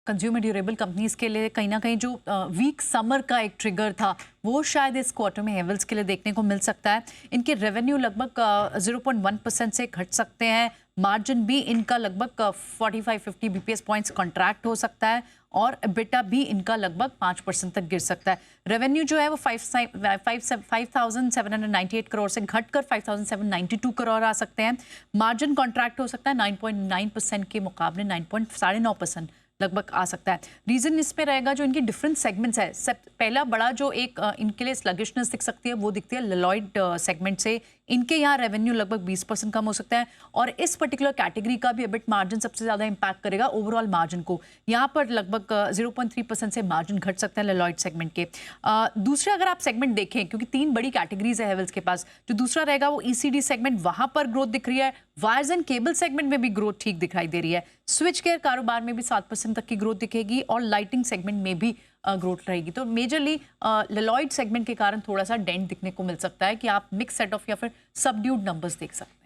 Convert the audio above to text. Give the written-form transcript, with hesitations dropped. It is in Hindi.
कंज्यूमर ड्यूरेबल कंपनीज के लिए कहीं ना कहीं जो वीक समर का एक ट्रिगर था वो शायद इस क्वार्टर में हेवल्स के लिए देखने को मिल सकता है। इनके रेवेन्यू लगभग 0.1% से घट सकते हैं। मार्जिन भी इनका लगभग 45-50 बीपीएस पॉइंट्स कॉन्ट्रैक्ट हो सकता है और एबिटा भी इनका लगभग 5% तक गिर सकता है। रेवेन्यू जो है वो 5,798 करोड़ से घटकर 5,792 करोड़ आ सकते हैं। मार्जिन कॉन्ट्रैक्ट हो सकता है 9.9% के मुकाबले 9.9% लगभग आ सकता है। रीजन इस पे रहेगा जो इनकी डिफरेंट सेगमेंट्स है। पहला बड़ा जो एक इनके लिए स्लगिशनेस दिख सकती है वो दिखती है ललॉयड सेगमेंट से। इनके यहाँ रेवेन्यू लगभग 20% कम हो सकता है और इस पर्टिकुलर कैटेगरी का भी एबिट मार्जिन सबसे ज़्यादा इंपैक्ट करेगा ओवरऑल मार्जिन को। यहाँ पर लगभग 0.3% से मार्जिन घट सकता है ललॉयड सेगमेंट के। दूसरा अगर आप सेगमेंट देखें, क्योंकि 3 बड़ी कैटेगरीज है हेवल्स के पास, जो दूसरा रहेगा वो ईसीडी सेगमेंट, वहाँ पर ग्रोथ दिख रही है। वायर्स एंड केबल सेगमेंट में भी ग्रोथ ठीक दिखाई दे रही है। स्विच केयर कारोबार में भी 7% तक की ग्रोथ दिखेगी और लाइटिंग सेगमेंट में भी ग्रोथ रहेगी। तो मेजरली ललॉयड सेगमेंट के कारण थोड़ा सा डेंट दिखने को मिल सकता है कि आप मिक्स सेट ऑफ या फिर सबड्यूड नंबर्स देख सकते हैं।